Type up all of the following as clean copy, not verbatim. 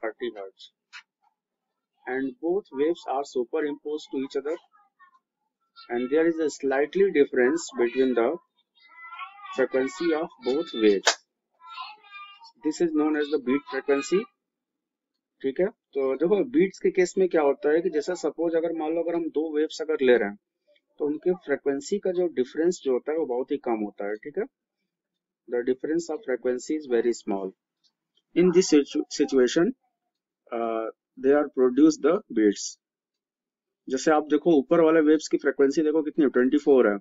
30 hertz, and both waves are superimposed to each other, and there is a slightly difference between the frequency of both waves. This is known as the beat frequency. ठीक है, तो देखो beats के case में क्या होता है कि जैसा सपोज अगर मान लो अगर हम दो वेव्स अगर ले रहे हैं तो उनके फ्रीक्वेंसी का जो डिफरेंस जो होता है वो बहुत ही कम होता है. ठीक है, the difference of frequency is very small. In this situation they are produce the beats. जैसे आप देखो ऊपर वाले वेव्स की फ्रीक्वेंसी देखो कितनी है, 24 है,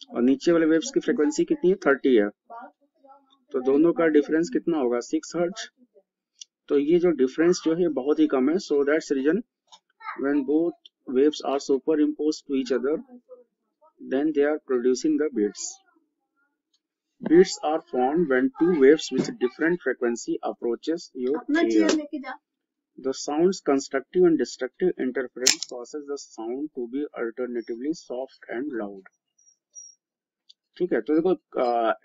और नीचे वाले वेव्स की फ्रीक्वेंसी कितनी है, 30 है. तो दोनों का डिफरेंस कितना होगा, 6 हर्ट्ज. तो ये जो डिफरेंस जो है बहुत ही कम है. So that's reason when both waves are superimposed to each other, then they are producing the beats. Beats are formed when two waves with different frequency approaches your ear. The sound's constructive and destructive interference causes the sound to be alternatively soft and loud. ठीक है, तो देखो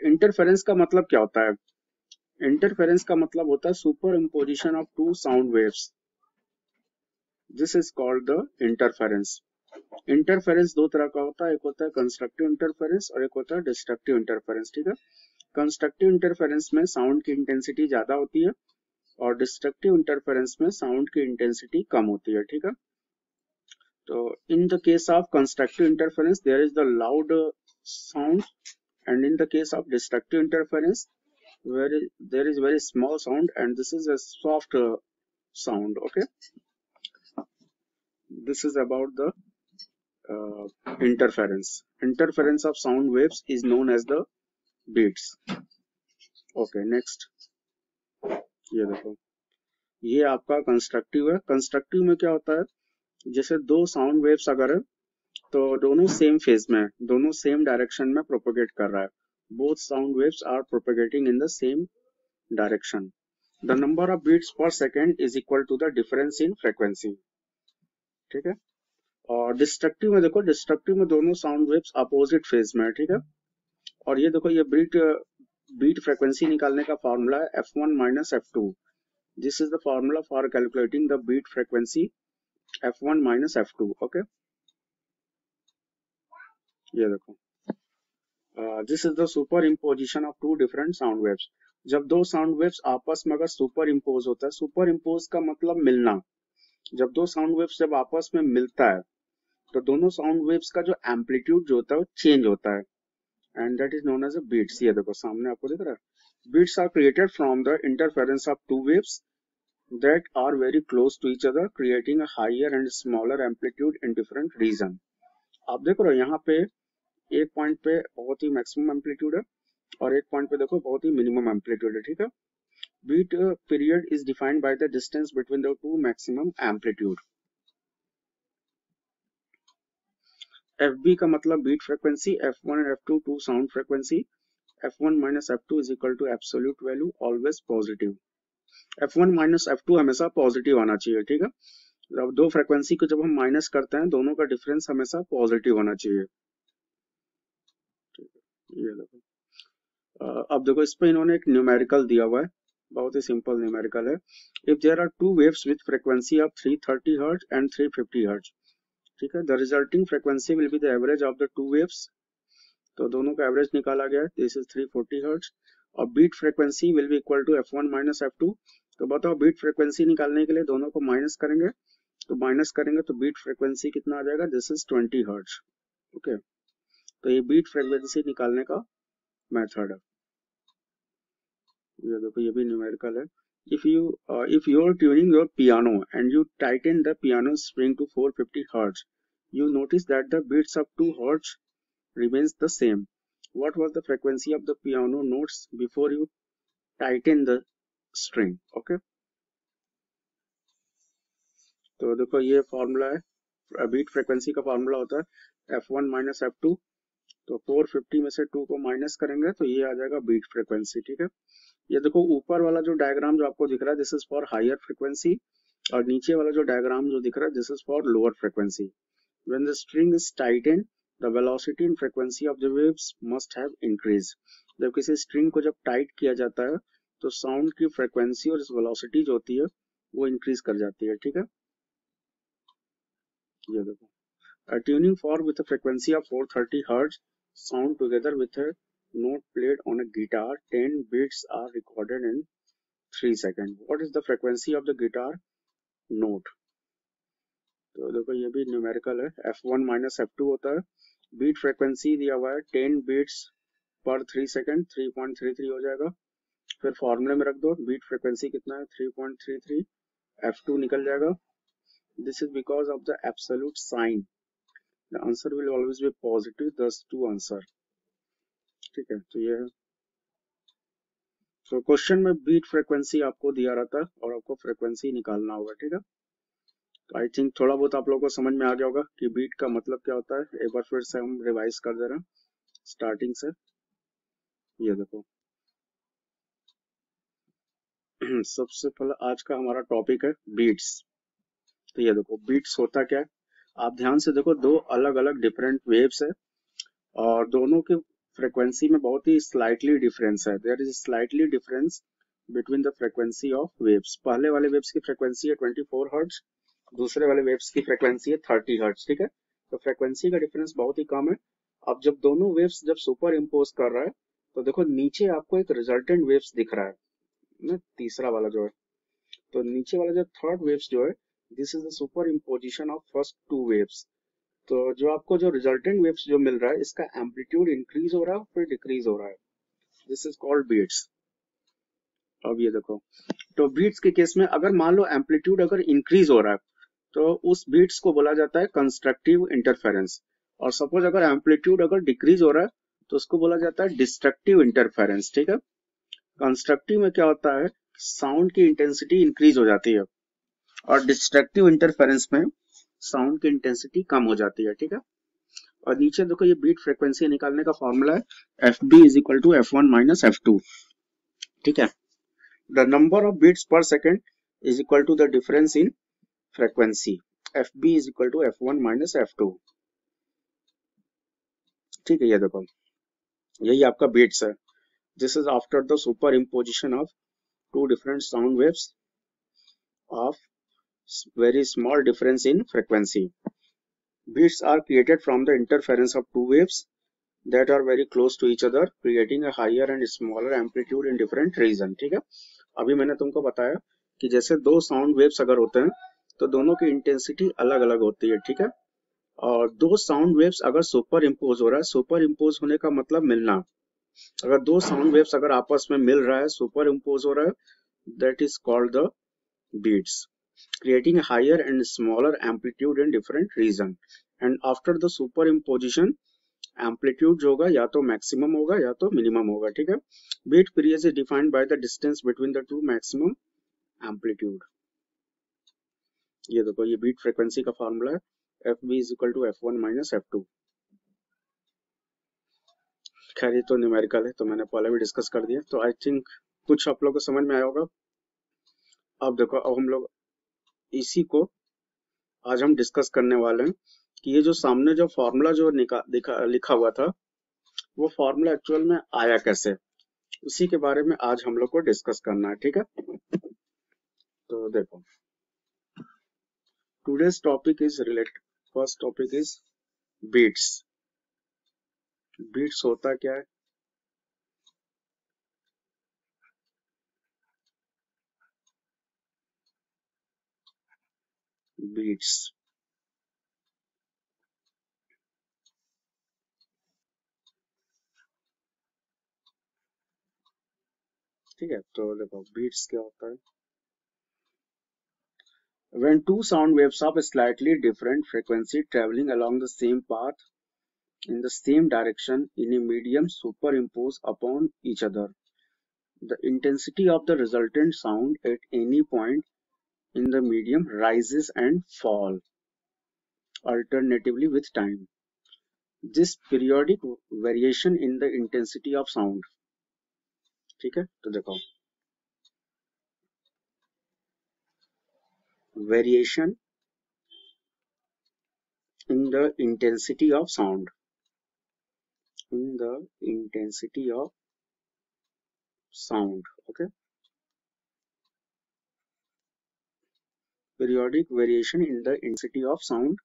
interference का मतलब क्या होता है. Interference का मतलब होता है superimposition of two sound waves. This is called the interference. Interference दो तरह का होता है, एक होता है कंस्ट्रक्टिव इंटरफेरेंस और एक होता है डिस्ट्रक्टिव इंटरफेरेंस. ठीक है, कंस्ट्रक्टिव इंटरफेरेंस में साउंड की इंटेंसिटी ज्यादा होती है और डिस्ट्रक्टिव इंटरफेरेंस में साउंड की इंटेंसिटी कम होती है. ठीक है, तो in the case of constructive interference there is the loud sound, and in the case of destructive interference there is very small sound and this is a soft sound. Okay, this is about the interference of sound waves is known as the beats. Okay, next. ये देखो ये आपका constructive है. Constructive में क्या होता है, जैसे दो साउंड वेव्स अगर है तो दोनों सेम फेज में, दोनों सेम डायरेक्शन में प्रोपेगेट कर रहा है. Both sound waves are propagating in the same direction. The number of beats per second is equal to the difference in frequency. ठीक है, और डिस्ट्रक्टिव में देखो, डिस्ट्रक्टिव में दोनों साउंड वेव्स अपोजिट फेज में है. ठीक है, और ये देखो ये बीट फ्रीक्वेंसी निकालने का फॉर्मूला है f1 minus f2. This is the formula for calculating the beat frequency f1 minus f2. Okay, ये देखो this is the superimposition of two different sound waves. जब दो साउंड वेव्स आपस में अगर सुपर इम्पोज होता है, सुपर इम्पोज का मतलब मिलना. जब दो साउंड वेव्स जब आपस में मिलता है तो दोनों साउंड वेव्स का जो एम्पलीट्यूड जो होता है वो चेंज होता है, and that is known as a beats. ये देखो सामने आपको दिख रहा है. Beats are created from the interference of two waves that are very close to each other, creating a higher and smaller amplitude in different region. आप देख रहे हो यहाँ पे एक पॉइंट पे बहुत ही मैक्सिमम एम्पलीट्यूड है और एक पॉइंट पे देखो बहुत ही मिनिमम एम्पलीट्यूड है. ठीक है, beat period is defined by the distance between the two maximum amplitude. FB का मतलब beat frequency, F1 and F2 two sound frequency. F1 minus F2 is equal to absolute value, always positive. F1 minus F2 हमेशा positive आना चाहिए. ठीक है, अब दो frequency को जब हम माइनस करते हैं दोनों का डिफरेंस हमेशा पॉजिटिव होना चाहिए. ये देखो अब देखो इस पे इन्होंने एक न्यूमेरिकल दिया हुआ है, बहुत ही सिंपल न्यूमेरिकल है. If there are two waves with frequency of 330 hertz and 350 hertz. ठीक है, the resulting frequency will be the average of the two waves. तो दोनों का एवरेज निकाला गया है, दिस इज 340 हर्ट्ज. और beat frequency will be equal to F1 minus F2. तो बताओ बीट फ्रीक्वेंसी निकालने के लिए दोनों को माइनस करेंगे, तो माइनस करेंगे तो बीट फ्रीक्वेंसी कितना आ जाएगा, दिस इज 20 हर्ट्ज. ओके, तो ये बीट फ्रीक्वेंसी निकालने का मेथड है. ये देखो ये भी न्यूमेरिकल है. if you are tuning your piano and you tighten the piano string to 450 hertz, you notice that the beats of 2 hertz remains the same. What was the frequency of the piano notes before you tighten the string? Okay, तो देखो ये formula है, beat frequency का formula होता है F1 minus F2. तो 450 में से 2 को माइनस करेंगे तो ये आ जाएगा बीट फ्रीक्वेंसी. ठीक है, ये देखो ऊपर वाला जो डायग्राम जो आपको दिख रहा है this is for higher frequency, और नीचे वाला जो डायग्राम जो दिख रहा है this is for lower frequency. When the string is tightened the velocity and frequency of the waves must have increase. जब किसी स्ट्रिंग को जब टाइट किया जाता है तो साउंड की फ्रिक्वेंसी और वेलोसिटी जो होती है वो इंक्रीज कर जाती है, ठीक है। ये देखो tuning for with frequency of 430 hertz sound together with a note played on a guitar 10 beats are recorded in 3 seconds. What is the frequency of the guitar note? तो देखो ये भी न्यूमेरिकल है, f1 माइनस f2 होता है। Beat frequency दिया हुआ है 10 बीट्स पर 3 सेकेंड, 3.33 हो जाएगा। फिर फॉर्मूले में रख दो, बीट फ्रीक्वेंसी कितना है 3.33, f2 निकल जाएगा। This is because of the absolute sine, the answer will always be positive, thus to answer, ठीक है। तो ये है, तो क्वेश्चन में बीट फ्रीक्वेंसी आपको दिया रहता है और आपको फ्रीक्वेंसी निकालना होगा, ठीक है। तो आई थिंक थोड़ा बहुत आप लोगों को समझ में आ गया होगा कि बीट का मतलब क्या होता है। एक बार फिर से हम रिवाइज कर दे रहे हैं स्टार्टिंग से। ये देखो सबसे पहले आज का हमारा टॉपिक है बीट्स। तो ये देखो बीट्स होता क्या है, आप ध्यान से देखो, दो अलग अलग डिफरेंट वेव्स है और दोनों के फ्रीक्वेंसी में बहुत ही स्लाइटली डिफरेंस है। There is slightly difference between the frequency of waves. पहले वाले वेव्स की फ्रीक्वेंसी है 24 हर्ट्ज, दूसरे वाले वेव्स की फ्रीक्वेंसी है 30 हर्ट्ज, ठीक है। तो फ्रीक्वेंसी का डिफरेंस बहुत ही कम है। अब जब दोनों वेव्स जब सुपर इम्पोज कर रहा है तो देखो नीचे आपको एक रिजल्टेंट वेव्स दिख रहा है ना, तीसरा वाला जो है। तो नीचे वाला जो थर्ड वेव्स जो है, this is the superimposition of first to waves. तो जो आपको जो रिजल्टेंट वेव्स जो मिल रहा है, इसका एम्पलीट्यूड इंक्रीज हो रहा है फिर डिक्रीज हो रहा है। This is called beats. अब ये देखो, तो बीट्स के केस में अगर मान लो एम्पलीट्यूड अगर इंक्रीज हो रहा है तो उस बीट्स को बोला जाता है कंस्ट्रक्टिव इंटरफेरेंस, और सपोज अगर एम्पलीट्यूड अगर डिक्रीज हो रहा है तो उसको बोला जाता है डिस्ट्रक्टिव इंटरफेरेंस, ठीक है। कंस्ट्रक्टिव में क्या होता है, साउंड की इंटेंसिटी इंक्रीज हो जाती है और डिस्ट्रक्टिव इंटरफेरेंस में साउंड की इंटेंसिटी कम हो जाती है, ठीक है। और नीचे देखो ये बीट फ्रीक्वेंसी निकालने का फॉर्मूला है F B is equal to f1 minus f2, ठीक है। The number of beats per second is equal to the difference in frequency, fb is equal to f1 minus f2, ठीक है। ये देखो यही आपका बीट्स है। This is after the superimposition of two different sound waves of very small difference in frequency. Beats are created from the interference of two waves that are very close to each other, creating a higher and smaller amplitude in different region, ठीक है। अभी मैंने तुमको बताया कि जैसे दो sound waves अगर होते हैं तो दोनों की इंटेंसिटी अलग अलग होती है, ठीक है। और दो साउंड वेव्स अगर सुपर इम्पोज हो रहा है, सुपर इम्पोज होने का मतलब मिलना, अगर दो साउंड वेव्स अगर आपस में मिल रहा है, सुपर इम्पोज हो रहा है, that is called the beats, creating a higher and smaller amplitude in different region. And after the superimposition, amplitude जो होगा या तो maximum होगा या तो minimum होगा, ठीक है। Beat period is defined by the distance between the two maximum amplitude. ये देखो ये beat frequency का फॉर्मूला है FB is equal to F1 minus F2। खैर ये तो न्यूमेरिकल है, तो मैंने पहले भी डिस्कस कर दिया, तो आई थिंक कुछ आप लोगों को समझ में आया होगा। अब देखो, अब हम लोग इसी को आज हम डिस्कस करने वाले हैं कि ये जो सामने जो फॉर्मूला जो लिखा हुआ था वो फॉर्मूला एक्चुअल में आया कैसे, उसी के बारे में आज हम लोग को डिस्कस करना है, ठीक है। तो देखो today's topic is related, first topic is beats. Beats होता क्या है, बीट्स, ठीक है। तो देखो बीट्स क्या होता है, when two sound waves of a slightly different frequency traveling along the same path in the same direction in a medium superimpose upon each other, the intensity of the resultant sound at any point in the medium rises and fall alternatively with time. This periodic variation in the intensity of sound, ठीक है। तो देखो variation in the intensity of sound, in the intensity of sound, okay। periodic variation in the intensity of sound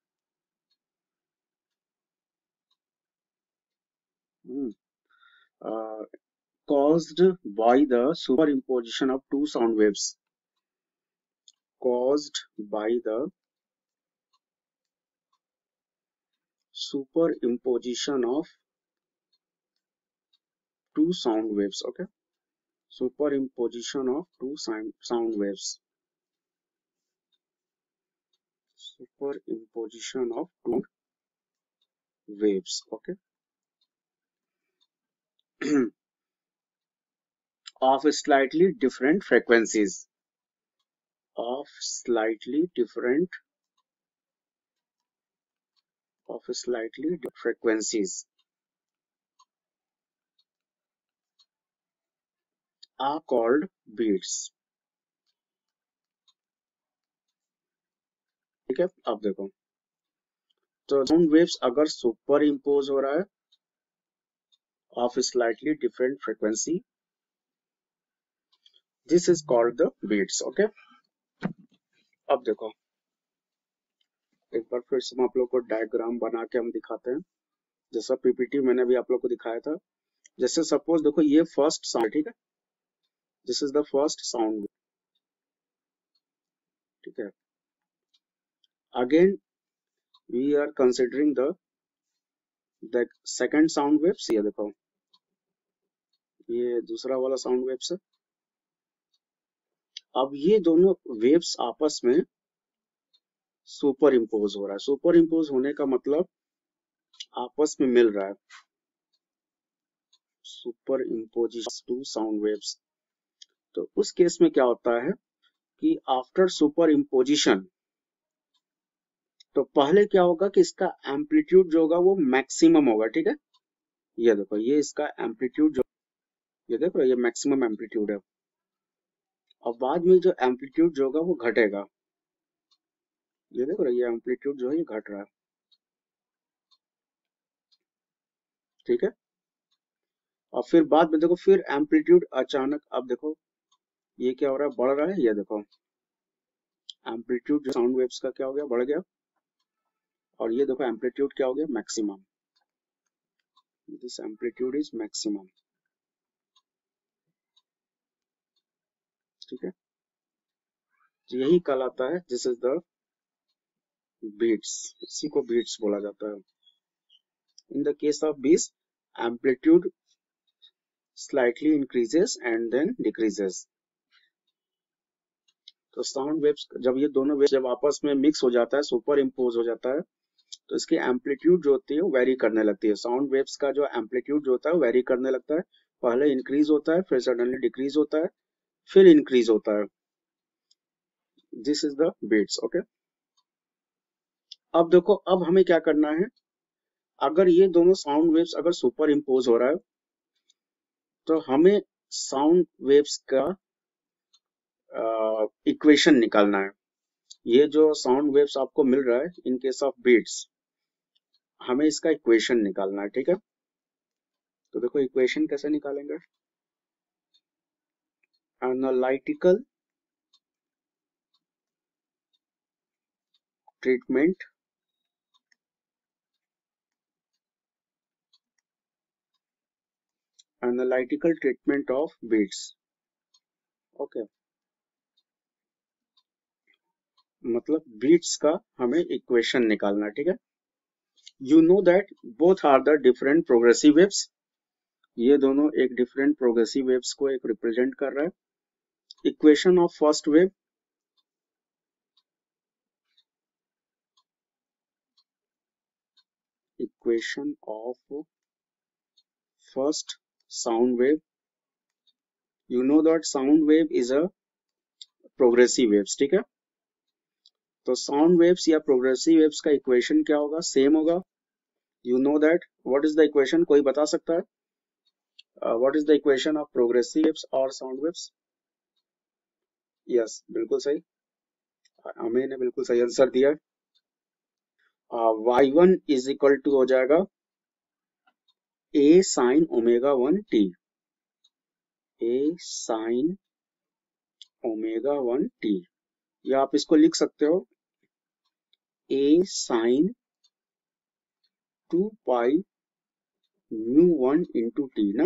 caused by the superimposition of two sound waves. Caused by the superimposition of two sound waves. Okay, superimposition of two sound waves. Superimposition of two waves. Okay. Of slightly different frequencies. Of slightly different frequencies are called beats. ठीक है, अब देखो तो sound waves अगर superimpose हो रहा है of slightly different frequency, this is called the beats. Okay, अब देखो एक बार फिर से हम आप लोग को डायग्राम बना के हम दिखाते हैं, जैसा पीपीटी मैंने भी आप लोग को दिखाया था. जैसे सपोज देखो ये फर्स्ट साउंड, ठीक है, this is the first sound, ठीक है. Again we are considering the second sound waves. ये देखो ये दूसरा वाला साउंड वेव्स है. अब ये दोनों वेव्स आपस में सुपर इम्पोज हो रहा है. सुपर इम्पोज होने का मतलब आपस में मिल रहा है. Superimposition two sound waves. तो उस केस में क्या होता है कि आफ्टर सुपर इम्पोजिशन तो पहले क्या होगा कि इसका एम्पलीट्यूड जो होगा वो मैक्सिमम होगा. ठीक है, ये देखो ये इसका एम्पलीट्यूड जो, ये देखो ये मैक्सिमम एम्पलीट्यूड है. और बाद में जो एम्पलीट्यूड जो होगा वो घटेगा. ये देखो ये एम्पलीट्यूड जो है ये घट रहा है. ठीक है, और फिर बाद में देखो फिर एम्पलीट्यूड अचानक, अब देखो ये क्या हो रहा है, बढ़ रहा है. ये देखो एम्पलीट्यूड जो साउंड वेव्स का क्या हो गया, बढ़ गया. और ये देखो एम्पलीट्यूड क्या हो गया, maximum. This amplitude is maximum. ठीक है, तो यही कहलाता है, दिस इज द बीट्स. इसी को बीट्स बोला जाता है. In the case of beats amplitude slightly increases and then decreases. तो साउंड वेव्स जब ये दोनों वेव्स जब आपस में मिक्स हो जाता है, सुपर इम्पोज हो जाता है, तो इसकी एम्पलीट्यूड जो होती है वो वेरी करने लगती है. साउंड वेव्स का जो एम्पलीट्यूड जो होता है वो वेरी करने लगता है. पहले इंक्रीज होता है, फिर सडनली डिक्रीज होता है, फिर इंक्रीज होता है. This is the beats. Okay, अब देखो अब हमें क्या करना है, अगर ये दोनों साउंड वेव्स अगर सुपर इम्पोज हो रहा है तो हमें साउंड वेव्स का इक्वेशन निकालना है. ये जो साउंड वेव्स आपको मिल रहा है इन केस ऑफ बीट्स, हमें इसका इक्वेशन निकालना है. ठीक है, तो देखो इक्वेशन कैसे निकालेंगे. Analytical treatment analytical treatment of beats. Okay, मतलब बीट्स का हमें इक्वेशन निकालना है. ठीक है, you know that both are the different progressive waves. ये दोनों एक डिफरेंट प्रोग्रेसिव वेव्स को एक रिप्रेजेंट कर रहा है. Equation of first wave, equation of first sound wave, you know that sound wave is a progressive waves. ठीक है, तो साउंड वेव्स या प्रोग्रेसिव वेव्स का इक्वेशन क्या होगा, सेम होगा. You know that what is the equation, कोई बता सकता है what is the equation of progressive waves और साउंड वेव्स. यस, बिल्कुल सही, हमें ने बिल्कुल सही आंसर दिया. y1 इज इक्वल टू हो जाएगा a sin omega 1 t. a sin omega 1 t. या आप इसको लिख सकते हो a sin 2 pi nu 1 into T ना,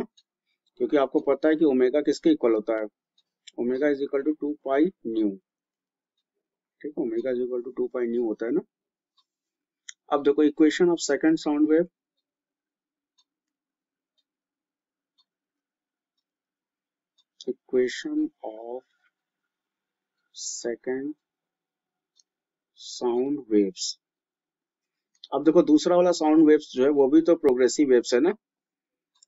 क्योंकि आपको पता है कि ओमेगा किसके इक्वल होता है, omega is equal to 2 pi nu, ठीक है, omega is equal to 2 pi nu होता है ना। अब देखो equation of second sound wave, equation of second sound waves. अब देखो दूसरा वाला साउंड वेव्स जो है वो भी तो प्रोग्रेसिव वेव्स है ना,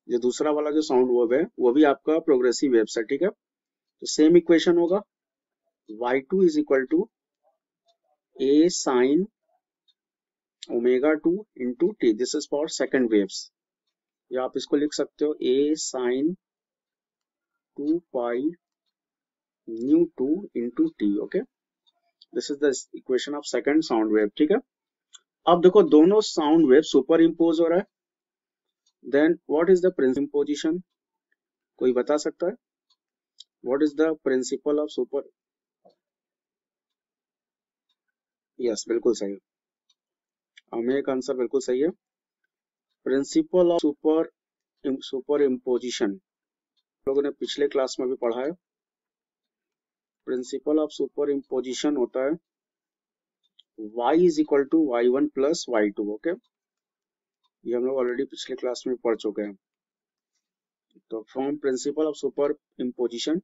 जो दूसरा वाला जो साउंड वेव है वो भी आपका प्रोग्रेसिव वेव्स है, ठीक है। तो सेम इक्वेशन होगा y2 is equal to a sin omega 2 into T, this is for second waves, या आप इसको लिख सकते हो a sin 2 pi nu 2 into T, okay, this is the equation of second sound wave, ठीक है। अब देखो दोनों साउंड वेव सुपर इम्पोज हो रहा है, then what is the principle position, कोई बता सकता है what is the principle of super, yes बिल्कुल सही, हमें का आंसर बिल्कुल सही है। प्रिंसिपल ऑफ सुपर इम्पोजिशन लोगों ने पिछले क्लास में भी पढ़ा है। प्रिंसिपल ऑफ सुपर इम्पोजिशन होता है y is equal to y1 plus y2, okay, ये हम लोग ऑलरेडी पिछले क्लास में पढ़ चुके हैं। तो from principle of superimposition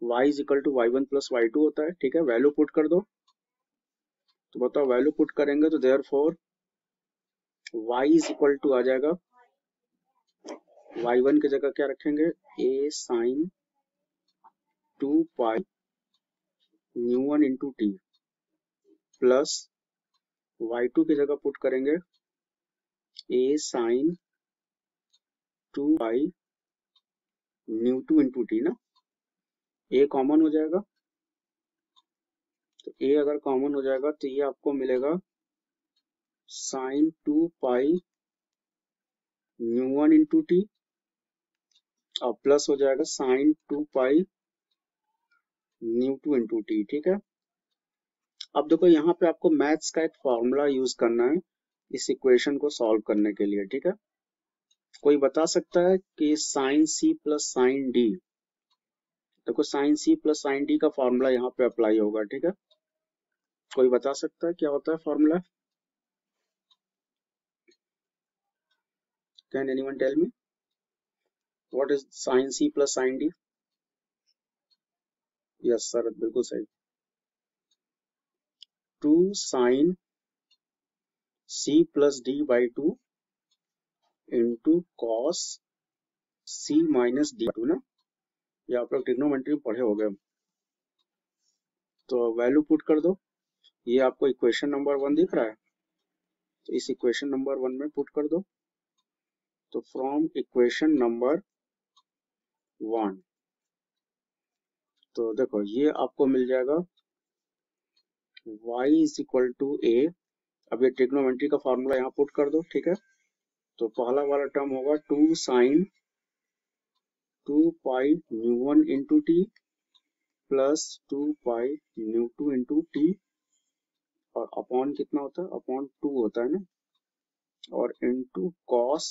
y is equal to y1 plus y2 होता है, ठीक है। वैल्यू पुट कर दो, तो बताओ वैल्यू पुट करेंगे तो therefore y is equal to आ जाएगा, y1 की जगह क्या रखेंगे a sin 2 pi nu 1 into T plus y2 की जगह पुट करेंगे a sin 2 pi nu 2 into T ना, a कॉमन हो जाएगा, तो a अगर कॉमन हो जाएगा तो ये आपको मिलेगा sin 2 pi nu 1 into T और प्लस हो जाएगा sin 2 pi nu 2 into T, ठीक है। अब देखो यहाँ पे आपको मैथ्स का एक फॉर्मूला यूज करना है इस इक्वेशन को सॉल्व करने के लिए, ठीक है। कोई बता सकता है कि sine C plus sine D, देखो sine C plus sine D का फॉर्मूला यहाँ पे अप्लाई होगा, ठीक है। कोई बता सकता है क्या होता है formula, can anyone tell me what is sine C plus sine D, yes sir बिल्कुल सही, 2 sine C plus D by 2 into cos C minus D 2 ना, ये आप लोग ट्रिग्नोमेट्री में पढ़े हो गए। तो वैल्यू पुट कर दो, ये आपको इक्वेशन नंबर 1 दिख रहा है, तो इस इक्वेशन नंबर 1 में पुट कर दो, तो फ्रॉम इक्वेशन नंबर 1, तो देखो ये आपको मिल जाएगा y is equal to a, अब ये ट्रिग्नोमेट्री का फॉर्मूला यहाँ पुट कर दो, ठीक है। तो पहला वाला टर्म होगा 2 sine 2 pi nu 1 into T plus 2 pi nu 2 into T, और अपॉन कितना होता है, अपॉन 2 होता है ना, और into cos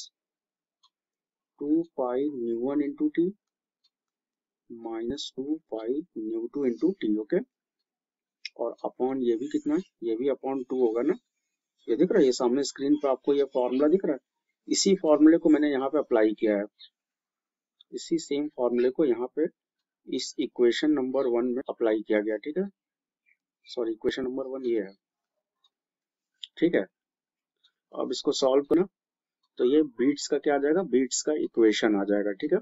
2 pi nu 1 into T minus 2 pi nu 2 into T, okay, और अपॉन ये भी कितना है, ये भी अपॉन 2 होगा ना, ये दिख रहा है, ये सामने स्क्रीन पे आपको ये फॉर्मूला दिख रहा है, इसी फॉर्मूले को मैंने यहाँ पे अप्लाई किया है, इसी सेम फॉर्मूले को यहाँ पे इस इक्वेशन नंबर 1 में अप्लाई किया गया, ठीक है। सॉरी इक्वेशन नंबर 1 ये है, ठीक है। अब इसको सॉल्व करना, तो ये बीट्स का क्या आ जाएगा, बीट्स का इक्वेशन आ जाएगा, ठीक है।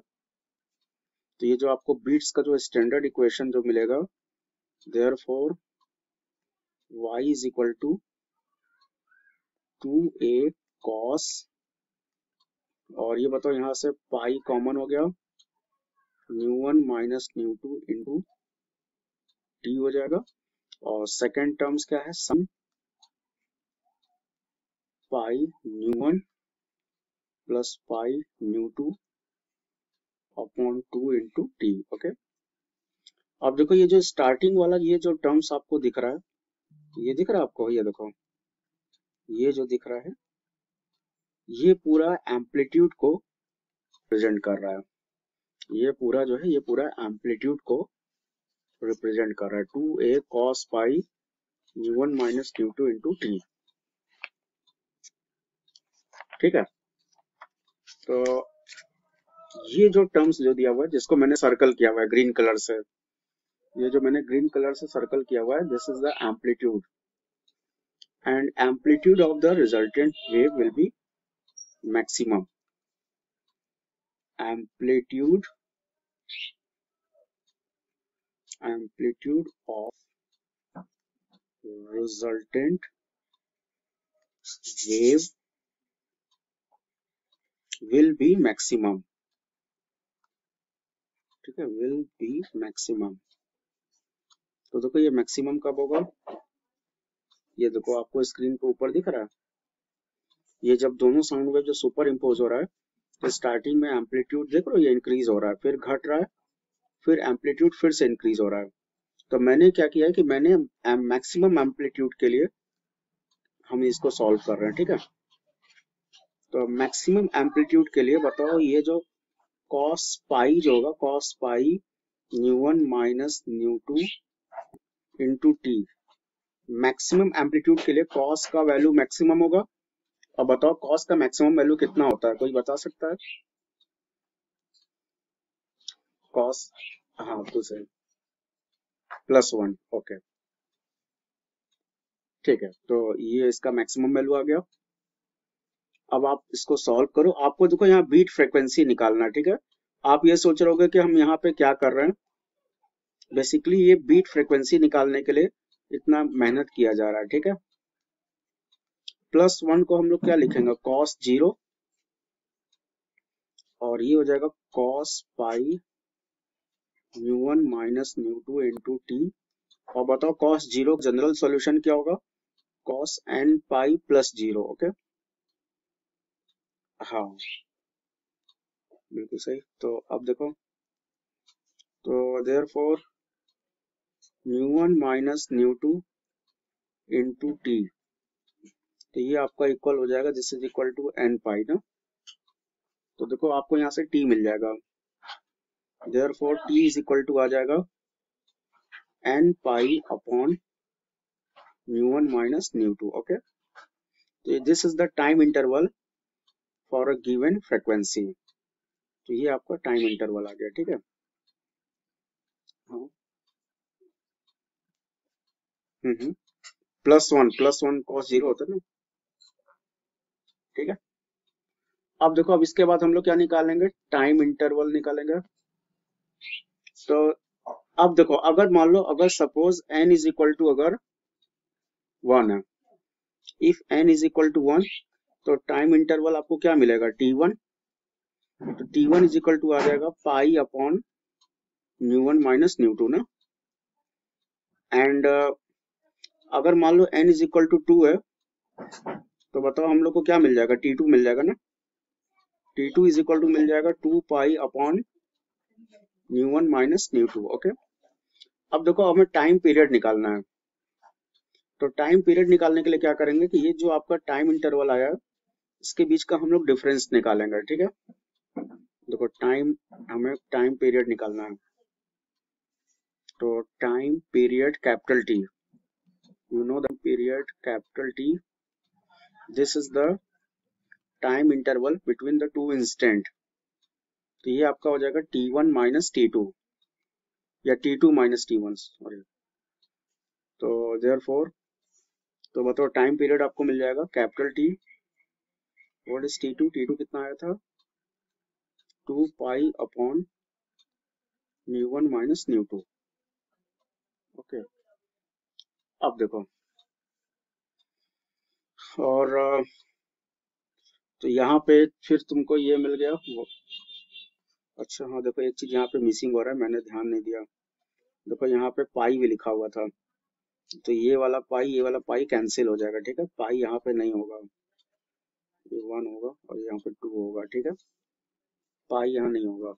तो ये जो आपको बीट्स का जो स्टैंडर्ड इक्वेशन जो मिलेगा, therefore y is equal to 2a cos, और ये बताओ यहाँ से पाई कॉमन हो गया, nu 1 minus nu 2 into T हो जाएगा, और सेकेंड टर्म्स क्या है, sum pi nu 1 plus pi nu 2 upon 2 into T, okay. अब देखो ये जो स्टार्टिंग वाला ये जो टर्म्स आपको दिख रहा है, ये दिख रहा है आपको, ये देखो ये जो दिख रहा है ये पूरा एम्पलीट्यूड को प्रेजेंट कर रहा है। ये पूरा जो है ये पूरा एम्पलीट्यूड को रिप्रेजेंट कर रहा है। 2a cos पाई u1 minus u2 into T. ठीक है, तो ये जो टर्म्स जो दिया हुआ है जिसको मैंने सर्कल किया हुआ है ग्रीन कलर से, ये जो मैंने ग्रीन कलर से सर्कल किया हुआ है, this is the amplitude and amplitude of the resultant wave will be maximum. Amplitude of resultant wave will be maximum। ठीक है, will be maximum। तो देखो ये मैक्सिमम कब होगा, ये देखो आपको स्क्रीन के ऊपर दिख रहा है, ये जब दोनों साउंड वेव जो सुपर इम्पोज हो रहा है तो स्टार्टिंग में एम्पलीट्यूड देख रहे हो ये इंक्रीज हो रहा है, फिर घट रहा है, फिर एम्पलीट्यूड फिर से इंक्रीज हो रहा है। तो मैंने क्या किया है कि मैंने मैक्सिमम एम्पलीट्यूड के लिए हम इसको सॉल्व कर रहे हैं। ठीक है, तो मैक्सिमम एम्पलीट्यूड के लिए बताओ ये जो cos पाई जो होगा cos pi nu minus nu into T, maximum amplitude के लिए cos का वैल्यू मैक्सिमम होगा। अब बताओ cos का मैक्सिमम वैल्यू कितना होता है, कोई बता सकता है? cos, हाँ तो सही, +1। ओके ठीक है, तो ये इसका मैक्सिमम वैल्यू आ गया। अब आप इसको सॉल्व करो, आपको देखो यहाँ बीट फ्रीक्वेंसी निकालना है। ठीक है, आप ये सोच रहे होगे कि हम यहाँ पे क्या कर रहे हैं, बेसिकली ये बीट फ्रीक्वेंसी निकालने के लिए इतना मेहनत किया जा रहा है। ठीक है, +1 को हम लोग क्या लिखेंगे, cos 0, और ये हो जाएगा cos pi nu minus nu into T. और बताओ cos 0 जनरल सॉल्यूशन क्या होगा, cos n pi plus 0। Okay, हाँ बिल्कुल सही। तो अब देखो, तो therefore nu minus nu into T, तो ये आपका इक्वल हो जाएगा, this is equal to n pi ना। तो देखो आपको यहाँ से t मिल जाएगा, therefore t is equal to आ जाएगा n pi upon nu minus nu. Okay, तो this is the time interval for a given frequency. तो ये आपका टाइम इंटरवल आ गया। ठीक है, हाँ +1 cos 0 होता है ना। ठीक है, अब देखो, अब इसके बाद हम लोग क्या निकालेंगे, टाइम इंटरवल निकालेंगे। तो अब देखो, अगर मान लो अगर suppose n is equal to अगर 1 है, if n is equal to 1, तो टाइम इंटरवल आपको क्या मिलेगा, t1। तो t1 इज इक्वल टू आ जाएगा पाई अपॉन न्यू1 माइनस न्यू2 ना। एंड अगर मान लो n इज इक्वल टू 2 है, तो बताओ हम लोग को क्या मिल जाएगा, t2 मिल जाएगा ना। t2 इज इक्वल टू मिल जाएगा 2 पाई upon nu minus nu. Okay, अब देखो हमें टाइम पीरियड निकालना है। तो टाइम पीरियड निकालने के लिए क्या करेंगे कि ये जो आपका टाइम इंटरवल आया है इसके बीच का हम लोग डिफरेंस निकालेंगे। ठीक है, देखो टाइम, हमें टाइम पीरियड निकालना है। तो time period capital T, you know the period capital T, this is the time interval between the two instant। तो ये आपका हो जाएगा t1 माइनस t2 या t2 माइनस t1, सॉरी। तो देयरफॉर, तो बताओ टाइम पीरियड आपको मिल जाएगा capital T, what is t2, t2 कितना आया था, 2 पाई upon nu minus nu. Okay, अब देखो, और तो यहाँ पे फिर तुमको ये मिल गया। अच्छा हाँ, देखो एक चीज यहाँ पे मिसिंग हो रहा है, मैंने ध्यान नहीं दिया। देखो यहाँ पे पाई भी लिखा हुआ था, तो ये वाला पाई कैंसिल हो जाएगा। ठीक है, पाई यहाँ पे नहीं होगा, ये 1 होगा और यहाँ पे 2 होगा। ठीक है, पाई यहाँ नहीं होगा।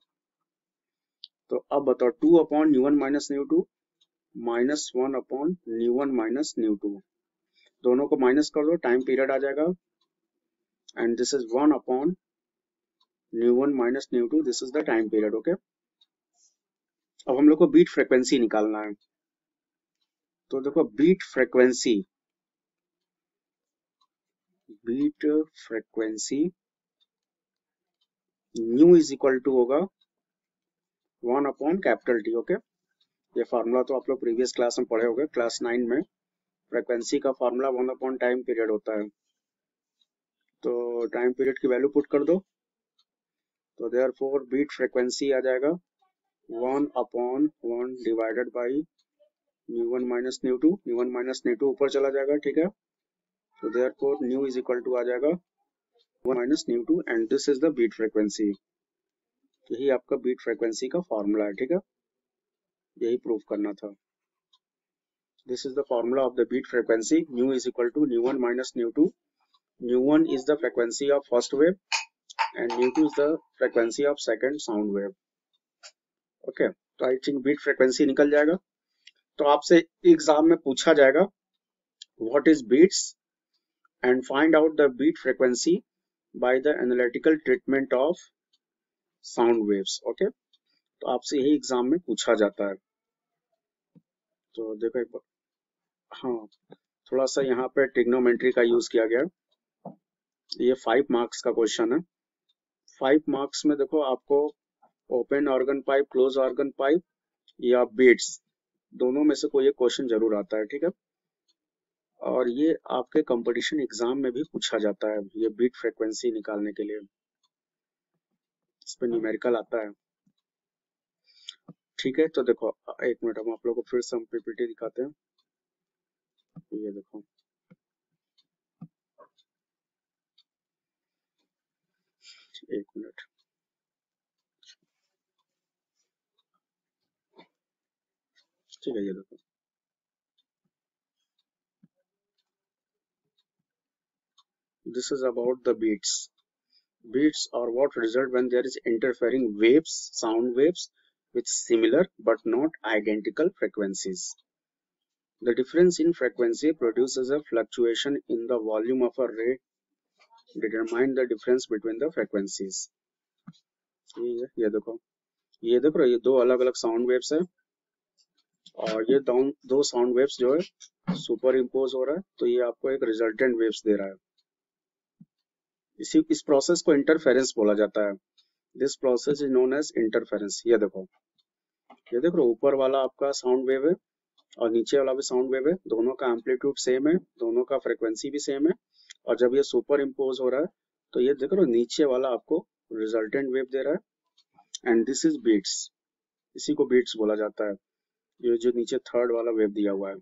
तो अब बताओ 2 upon nu minus nu minus 1 upon nu minus nu, दोनों को माइनस कर दो, टाइम पीरियड आ जाएगा, and this is 1 upon nu minus nu, this is the time period. Okay, अब हम लोग को बीट फ्रीक्वेंसी निकालना है। तो देखो beat frequency nu is equal to होगा 1 अपॉन कैपिटल टी। ओके, ये फार्मूला तो आप लोग प्रीवियस क्लास में पढ़े होंगे, क्लास 9 में। फ्रीक्वेंसी का फार्मूला 1 अपॉन टाइम पीरियड होता है। तो टाइम पीरियड की वैल्यू पुट कर दो, तो देयरफॉर बीट फ्रीक्वेंसी आ जाएगा 1 अपॉन 1 divided by nu minus nu, nu minus nu ऊपर चला जाएगा, ठीक है। तो therefore nu is equal to आ जाएगा 1 minus nu and this is the beat frequency. यही आपका बीट फ्रीक्वेंसी का फार्मूला है, ठीक है, यही प्रूव करना था। This is the formula of the beat frequency, nu is equal to nu minus nu. Nu is the frequency of first wave and nu is the frequency of second sound wave. Okay, तो I think beat frequency निकल जाएगा। तो आपसे exam में पूछा जाएगा what is beats and find out the beat frequency by the analytical treatment of sound waves. Okay, तो आपसे यही एग्जाम में पूछा जाता है। तो देखो एक बार, हाँ थोड़ा सा यहाँ पे ट्रिग्नोमेट्री का यूज किया गया। ये 5 मार्क्स का क्वेश्चन है। 5 मार्क्स में देखो आपको open organ pipe, close organ pipe या बीट्स, दोनों में से कोई एक क्वेश्चन जरूर आता है, ठीक है। और ये आपके कंपटीशन एग्जाम में भी पूछा जाता है, ये बीट फ्रीक्वेंसी निकालने के लिए इस पे न्यूमेरिकल आता है, ठीक है। तो देखो एक मिनट, हम आप लोगों को फिर से हम पीपीटी दिखाते हैं। ये देखो, एक मिनट, ठीक है। ये देखो, this is about the beats. Beats are what result when there is interfering waves, sound waves with similar but not identical frequencies. The difference in frequency produces a fluctuation in the volume of a ray. Determine the difference between the frequencies. ये देखो, ये देख रहे हो, ये दो अलग अलग साउंड वेव्स है और ये दो साउंड वेव्स जो है सुपर इम्पोज हो रहा है, तो ये आपको एक रिजल्टेंट वेव्स दे रहा है। इस प्रोसेस को इंटरफेरेंस बोला जाता है। This process is known as interference. ये देखो, ये देख रहे हो, ऊपर वाला आपका साउंड वेव है और नीचे वाला भी साउंड वेव है, दोनों का एम्पलीट्यूड सेम है, दोनों का फ्रीक्वेंसी भी सेम है, और जब ये सुपर इम्पोज हो रहा है तो ये देख रहे हो नीचे वाला आपको रिजल्टेंट वेव दे रहा है एंड दिस इज बीट्स। इसी को बीट्स बोला जाता है, ये जो नीचे थर्ड वाला वेव दिया हुआ है,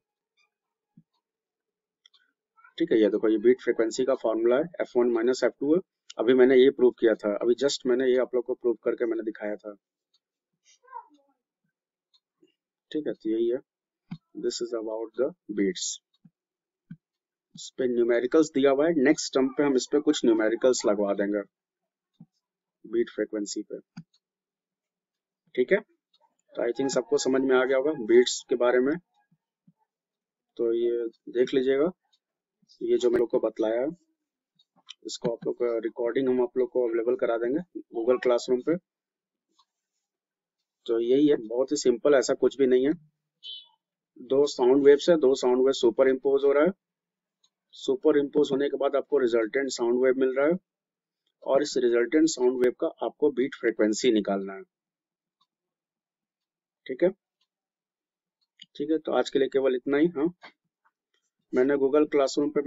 ठीक है। ये देखो, ये बीट फ्रीक्वेंसी का फॉर्मूला है, F1 माइनस F2 है। अभी मैंने ये प्रूव किया था, अभी जस्ट मैंने ये आप लोग को प्रूव करके मैंने दिखाया था, ठीक है। तो यही है, this is about the beats. इस पे न्यूमेरिकल्स दिया हुआ है, नेक्स्ट स्टम्प पे हम इस पे कुछ न्यूमेरिकल्स लगवा देंगे बीट फ्रीक्वेंसी पे, ठीक है। तो आई थिंक सबको समझ में आ गया होगा बीट्स के बारे में। तो ये देख लीजिएगा, ये जो मैं लोग को बतलाया है, इसको आप लोग का रिकॉर्डिंग हम आप लोग को अवेलेबल करा देंगे गूगल क्लासरूम पे। तो यही है, बहुत ही सिंपल, ऐसा कुछ भी नहीं है। दो साउंड वेव्स है, दो साउंड वेव सुपर इम्पोज हो रहा है, सुपर इम्पोज होने के बाद आपको रिजल्टेंट साउंड वेव मिल रहा है और इस रिजल्टेंट साउंड वेव का आपको बीट फ्रीक्वेंसी निकालना है, ठीक है। ठीक है, तो आज के लिए केवल इतना ही। हाँ, मैंने गूगल क्लासरूम पे